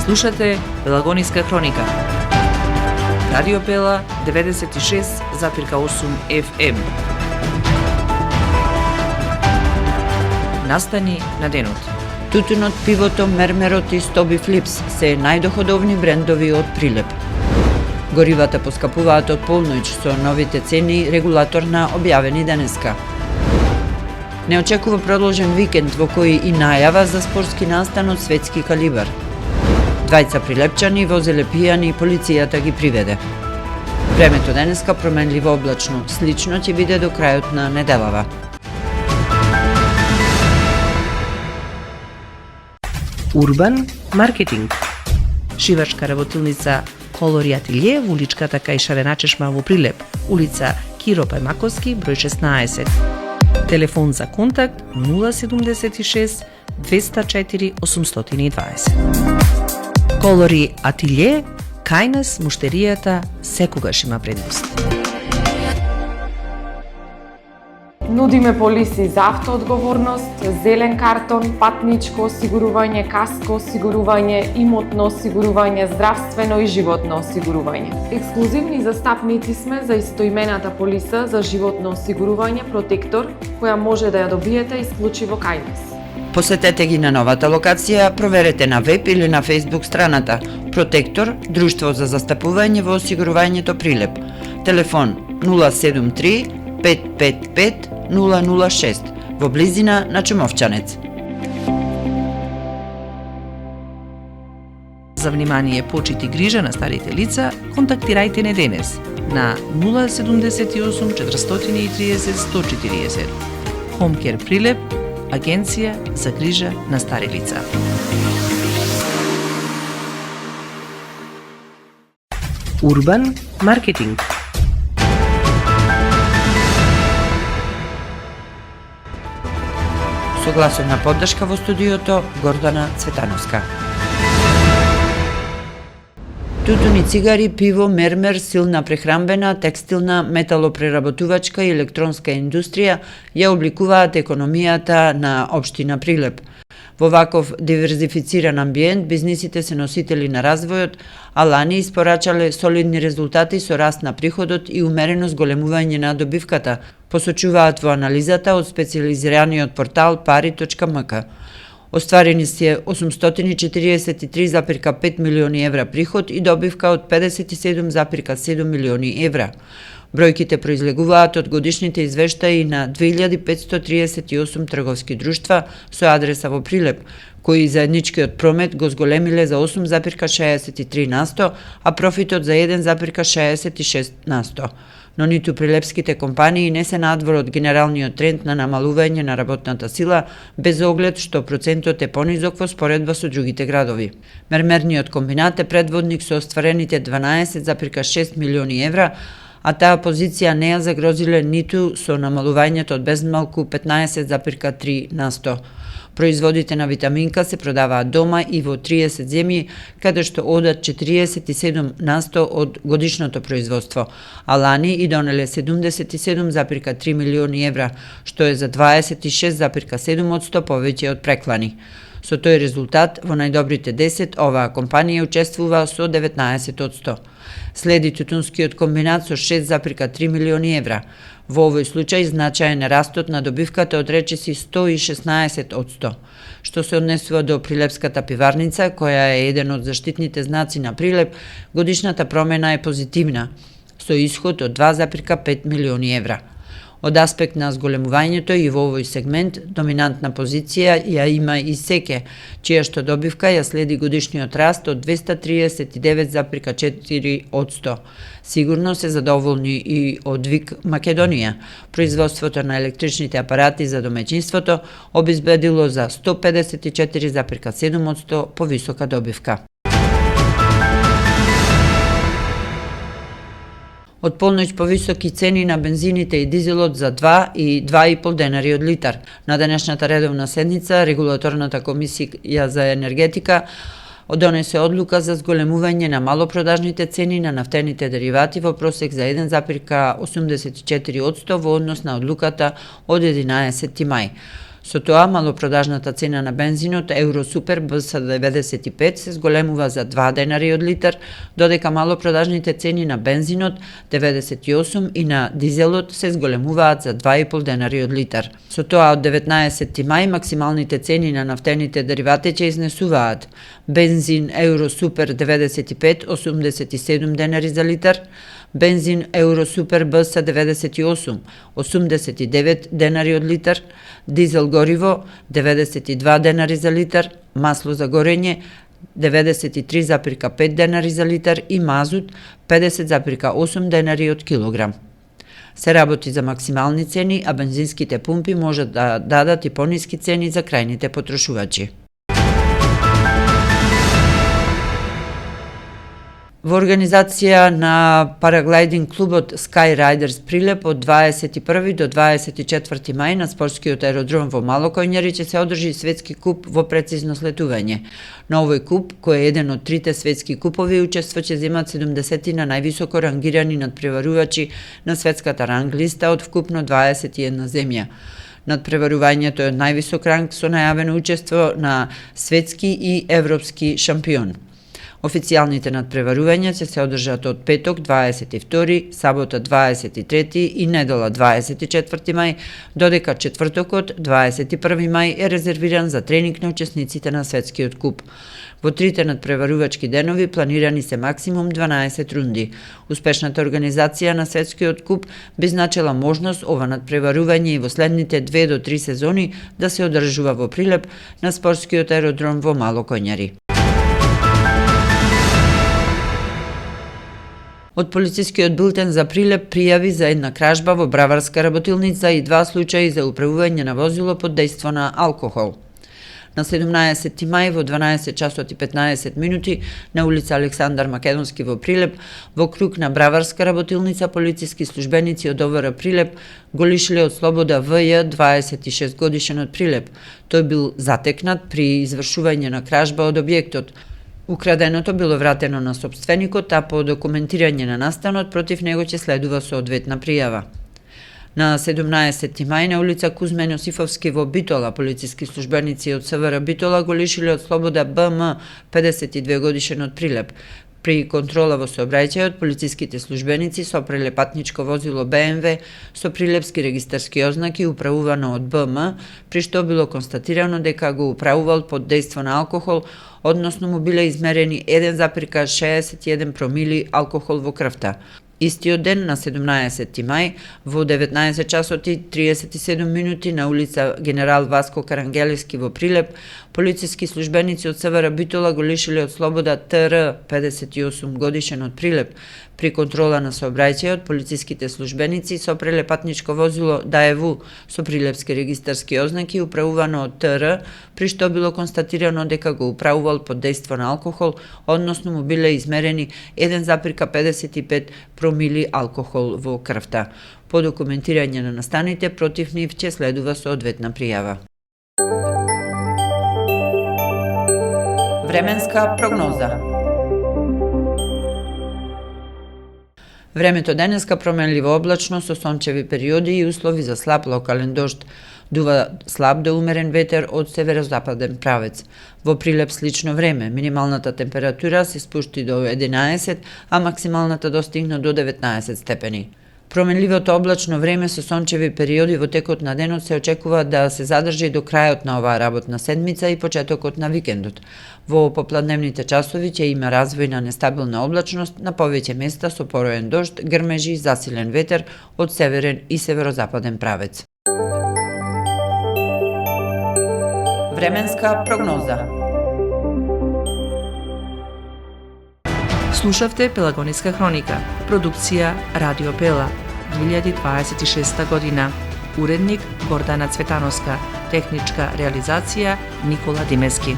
Слушате Пелагониска хроника. Радио Пела 96,8 FM. Настани на денот. Тутунот, пивото, мермерот и Стоби Флипс се најдоходовни брендови од Прилеп. Горивата поскапуваат од полноќ со новите цени регулаторна објавени денеска. Не очекува продолжен викенд во кој и најава за спортски настан од светски калибар. Двајца прилепчани возеле пијани и полицијата ги приведе. Времето денеска променливо облачно, слично ќе биде до крајот на неделава. Урбан маркетинг. Шивачка работилница Колори ателје во уличката кај Шарена чешма во Прилеп, улица Киро Пајмаковски, број 16. Телефон за контакт 076 204 820. Колори ателје, кај нас муштеријата секогаш има предност. Нудиме полиси за автоодговорност, зелен картон, патничко осигурување, каско осигурување, имотно осигурување, здравствено и животно осигурување. Ексклузивни застапници сме за истоимената полиса за животно осигурување Протектор, која може да ја добиете исклучиво кај нас. Посетете ги на новата локација, проверете на веб или на Facebook страната Протектор, Друштво за застапување во осигурувањето Прилеп. Телефон 073 555 006 во близина на Чумовчанец. За внимание, почит и грижа на старите лица, контактирајте не денес на 078 430 140. Хомкер Прилеп, Агенција за грижа на стари лица. Урбан маркетинг. Согласна поддршка во студиото Гордана Цветановска. Тутуни, цигари, пиво, мермер, силна прехранбена, текстилна, металопреработувачка и електронска индустрија ја обликуваат економијата на општина Прилеп. Во ваков диверзифициран амбиент, бизнисите се носители на развојот, а лани испорачале солидни резултати со раст на приходот и умерено зголемување на добивката, посочуваат во анализата од специјализираниот портал Pari.mk. Остварени се 843,5 милиони евра приход и добивка од 57,7 милиони евра. Бројките произлегуваат од годишните извештаи на 2538 трговски друштва со адреса во Прилеп, кои заедничкиот промет го зголемиле за 8,63%, а профитот за 1,66%. Но ниту прилепските компании не се надвор од генералниот тренд на намалување на работната сила, без оглед што процентот е понизок во споредба со другите градови. Мермерниот комбинат е предводник со остварените 12,6 милиони евра, а таа позиција не ја загрозиле ниту со намалувањето од безмалку 15,3%. Производите на витаминка се продаваат дома и во 30 земји, каде што одат 47% од годишното производство, а лани и донеле 77,3 милиони евра, што е за 26,7% повеќе од преклани. Со тој резултат, во најдобрите 10, оваа компанија учествува со 19%. Следи тутунскиот комбинат со 6,3 милиони евра. Во овој случај значаен е растот на добивката од речиси 116%. Што се однесува до Прилепската пиварница, која е еден од заштитните знаци на Прилеп, годишната промена е позитивна, со исход од 2,5 милиони евра. Од аспект на зголемувањето и во овој сегмент, доминантна позиција ја има и Секе, чија што добивка ја следи годишниот раст од 239,4%. Сигурно се задоволни и од ВИК Македонија. Производството на електричните апарати за домеќинството обезбедило за 154,7% повисока добивка. Од полноќ повисоки цени на бензините и дизелот за 2 и 2,5 денари од литар. На денешната редовна седница, Регулаторната комисија за енергетика донесе одлука за зголемување на малопродажните цени на нафтените деривати во просек за 1,84% во однос на одлуката од 11 мај. Со тоа, малопродажната цена на бензинот Евросупер БС-95 се зголемува за 2 денари од литар, додека малопродажните цени на бензинот 98 и на дизелот се зголемуваат за 2,5 денари од литар. Со тоа, од 19 мај максималните цени на нафтените деривати ќе изнесуваат: бензин Евросупер 95 87 денари за литар, бензин Евросупер БС-98 89 денари од литар, дизел гориво 92 денари за литар, масло за горење 93,5 денари за литар и мазут 50,8 денари од килограм. Се работи за максимални цени, а бензинските пумпи можат да дадат и пониски цени за крајните потрошувачи. Во организација на параглайдинг клубот Sky Riders Прилеп од 21 до 24 мај на спортскиот аеродром во Малокоњари ќе се одржи светски куп во прецизно слетување. На овој куп, кој е еден од трите светски купови, учество ќе земат 70 на највисоко рангирани надпреварувачи на светската ранг листа од вкупно 21 земја. Надпреварувањето е од највисок ранг со најавено учество на светски и европски шампион. Официјалните надпреварувања ќе се одржат од петок 22, сабота 23 и недела 24 мај, додека четвртокот 21 мај е резервиран за тренинг на учесниците на светскиот куп. Во трите надпреварувачки денови планирани се максимум 12 рунди. Успешната организација на светскиот куп би значила можност ова надпреварување и во следните 2 до 3 сезони да се одржува во Прилеп на спортскиот аеродром во Малокоњари. Од полицискиот бултен за Прилеп пријави за една кражба во браварска работилница и 2 случаи за управување на возило под дејство на алкохол. На 17 мај во 12 часот и 15 минути на улица Александар Македонски во Прилеп, во круг на браварска работилница, полициски службеници од ОВР Прилеп го лишиле од слобода ВЈ 26 годишен од Прилеп. Тој бил затекнат при извршување на кражба од објектот. Украденото било вратено на сопственикот, а по документирање на настанот против него ќе следува соодветна пријава. На 17 мај на улица Кузмен Јосифовски во Битола, полициски службеници од СВР Битола го лишиле од слобода БМ 52 годишен од Прилеп. При контрола во сообраќајот, полициските службеници сопреле патничко возило БМВ со прилепски регистарски ознаки управувано од БМ, при што било констатирано дека го управувал под дејство на алкохол, односно му биле измерени 1,61 промили алкохол во крвта. Истиот ден, на 17 мај, во 19 часот и 37 минути на улица Генерал Васко Карангелевски во Прилеп, полициски службеници од СВР Битола го лишиле од слобода ТР 58 годишен од Прилеп. При контрола на сообраќајот, полициските службеници сопреле патничко возило ДАЕВУ со прилепски регистарски ознаки управувано од ТР, при што било констатирано дека го управувал под дејство на алкохол, односно му биле измерени 1,55 промили алкохол во крвта. По документирање на настаните против нив ќе следува соодветна пријава. Временска прогноза. Времето денеска променливо облачно со сончеви периоди и услови за слаб локален дожд. Дува слаб до умерен ветер од северозападен правец. Во Прилеп слично време, минималната температура се спушти до 11, а максималната достигна до 19 степени. Променливото облачно време со сончеви периоди во текот на денот се очекува да се задржи до крајот на оваа работна седмица и почетокот на викендот. Во попладневните часови ќе има развој на нестабилна облачност на повеќе места со пороен дожд, грмежи, засилен ветер од северен и северозападен правец. Временска прогноза. Слушавте Пелагониска хроника, продукција Радио Пела, 2026 година. Уредник Гордана Цветановска, техничка реализација Никола Димески.